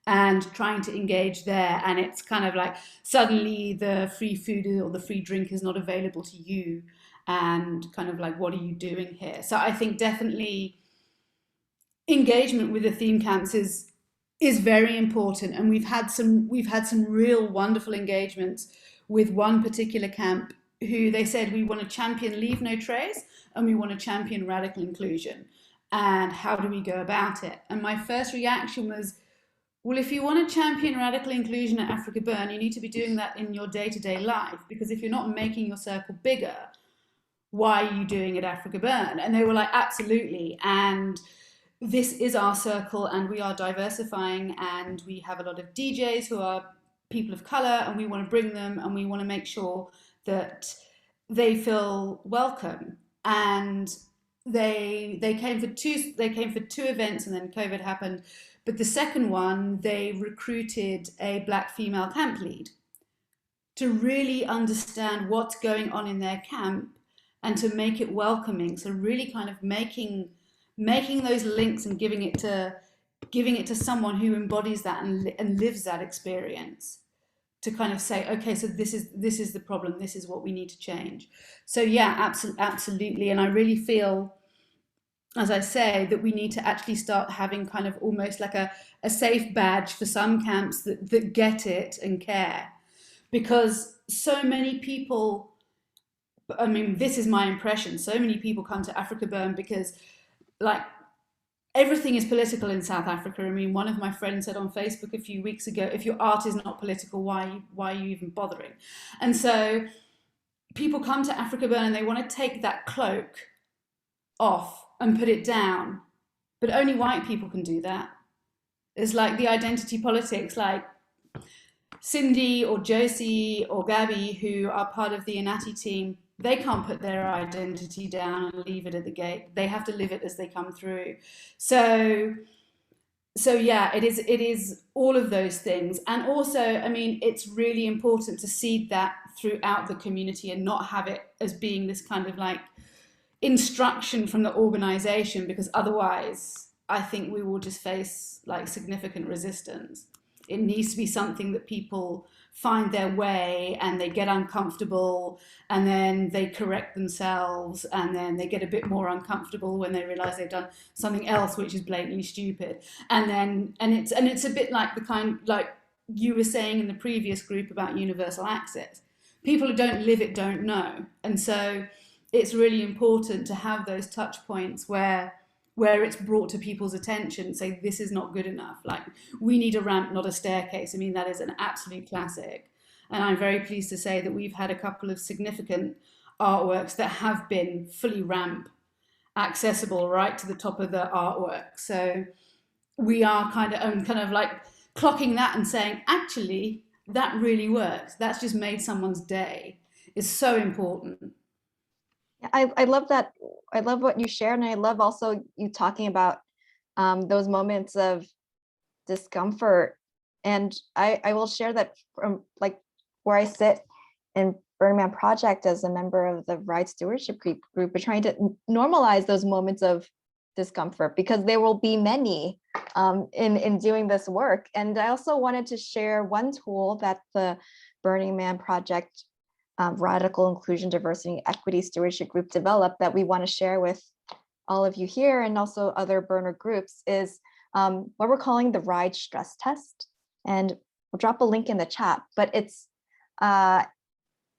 and trying to engage there. And it's kind of like suddenly the free food or the free drink is not available to you, and kind of like, what are you doing here? So I think definitely engagement with the theme camps is very important. And we've had some real wonderful engagements with one particular camp who they said, we want to champion leave no trace and we want to champion radical inclusion. And how do we go about it? And my first reaction was, well, if you want to champion radical inclusion at AfrikaBurn, you need to be doing that in your day-to-day life, because if you're not making your circle bigger, why are you doing it at AfrikaBurn? And they were like, absolutely. And this is our circle, and we are diversifying, and we have a lot of DJs who are people of color, and we want to bring them, and we want to make sure that they feel welcome. And they came for two events, and then COVID happened. But the second one, they recruited a Black female camp lead to really understand what's going on in their camp and to make it welcoming. So really kind of making those links and giving it to someone who embodies that and lives that experience, to kind of say, okay, so this is the problem, this is what we need to change. So yeah, absolutely. And I really feel, as I say, that we need to actually start having kind of almost like a safe badge for some camps that get it and care. Because so many people, I mean, this is my impression, so many people come to AfrikaBurn because like everything is political in South Africa. I mean, one of my friends said on Facebook a few weeks ago, if your art is not political, why are you even bothering? And so people come to AfrikaBurn and they want to take that cloak off and put it down, but only white people can do that. It's like the identity politics, like Cindy or Josie or Gabby, who are part of the Inati team, they can't put their identity down and leave it at the gate. They have to live it as they come through. So yeah, it is all of those things. And also, I mean, it's really important to seed that throughout the community and not have it as being this kind of like instruction from the organization, because otherwise I think we will just face like significant resistance. It needs to be something that people find their way and they get uncomfortable and then they correct themselves and then they get a bit more uncomfortable when they realize they've done something else which is blatantly stupid. And it's a bit like the kind, like you were saying in the previous group about universal access. People who don't live it don't know. And so it's really important to have those touch points where it's brought to people's attention, say this is not good enough. Like, we need a ramp, not a staircase. I mean, that is an absolute classic. And I'm very pleased to say that we've had a couple of significant artworks that have been fully ramp accessible right to the top of the artwork. So we are kind of like clocking that and saying, actually, that really works. That's just made someone's day. It's so important. I love that. I love what you shared, and I love also you talking about those moments of discomfort. And I will share that from like where I sit in Burning Man Project as a member of the R.I.D.E stewardship group, we're trying to normalize those moments of discomfort, because there will be many in doing this work. And I also wanted to share one tool that the Burning Man Project Radical Inclusion, Diversity, Equity Stewardship Group developed that we want to share with all of you here and also other burner groups is what we're calling the R.I.D.E stress test. And we'll drop a link in the chat, but it's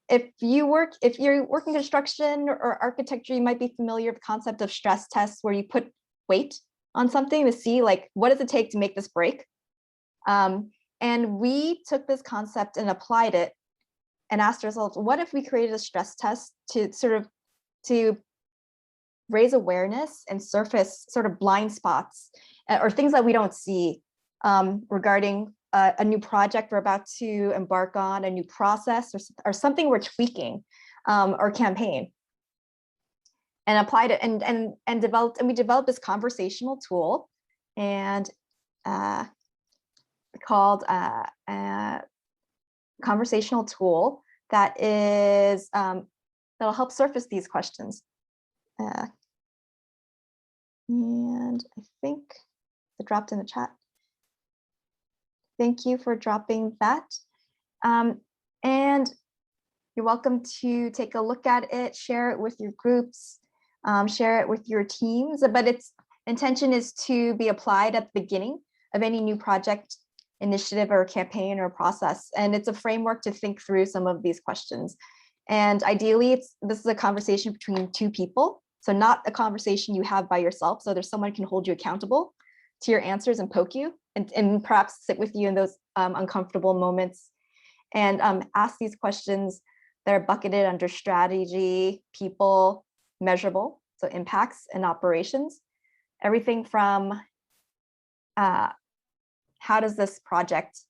if you're working construction or architecture, you might be familiar with the concept of stress tests where you put weight on something to see like, what does it take to make this break? And we took this concept and applied it and asked ourselves, what if we created a stress test to raise awareness and surface sort of blind spots or things that we don't see regarding a new project we're about to embark on, a new process or something we're tweaking or campaign, and applied it and we developed this conversational tool and called conversational tool that is that'll help surface these questions. And I think it dropped in the chat. Thank you for dropping that. And you're welcome to take a look at it, share it with your groups, share it with your teams, but its intention is to be applied at the beginning of any new project, initiative, or campaign or process. And it's a framework to think through some of these questions. And ideally, this is a conversation between two people. So not a conversation you have by yourself. So there's someone who can hold you accountable to your answers and poke you and perhaps sit with you in those uncomfortable moments and ask these questions that are bucketed under strategy, people, measurable, so impacts and operations. Everything from how does this project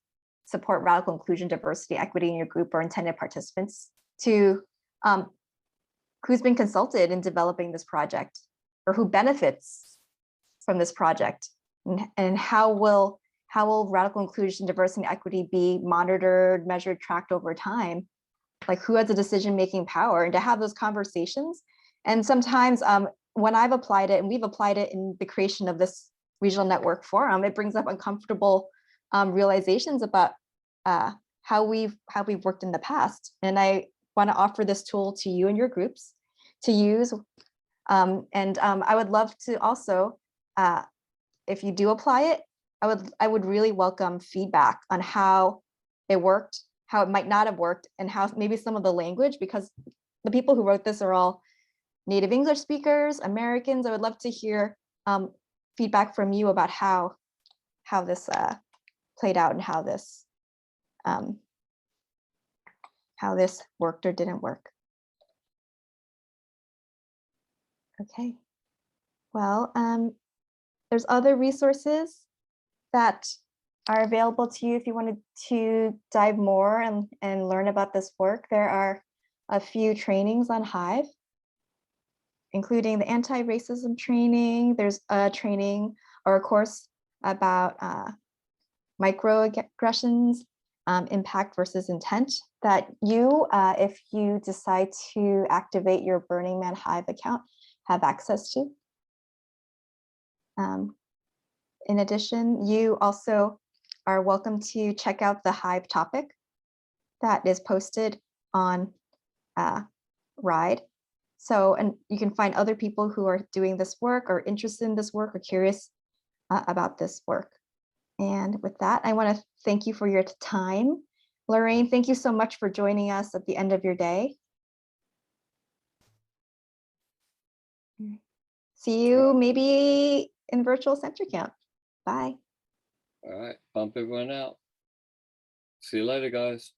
support radical inclusion, diversity, equity in your group or intended participants, to who's been consulted in developing this project or who benefits from this project, and how will radical inclusion, diversity, and equity be monitored, measured, tracked over time? Like, who has the decision-making power? And to have those conversations. And sometimes when I've applied it, and we've applied it in the creation of this regional network forum, it brings up uncomfortable realizations about how we've worked in the past. And I want to offer this tool to you and your groups to use. I would love to also, if you do apply it, I would really welcome feedback on how it worked, how it might not have worked, and how maybe some of the language, because the people who wrote this are all native English speakers, Americans. I would love to hear feedback from you about how this played out and how this worked or didn't work. Okay, well, there's other resources that are available to you if you wanted to dive more and learn about this work. There are a few trainings on Hive, including the anti-racism training. There's a training or a course about microaggressions, impact versus intent, that you, if you decide to activate your Burning Man Hive account, have access to. In addition, you also are welcome to check out the Hive topic that is posted on R.I.D.E. So, and you can find other people who are doing this work or interested in this work or curious about this work. And with that, I want to thank you for your time. Lorraine, thank you so much for joining us at the end of your day. See you maybe in virtual center camp. Bye. All right, pump everyone out. See you later, guys.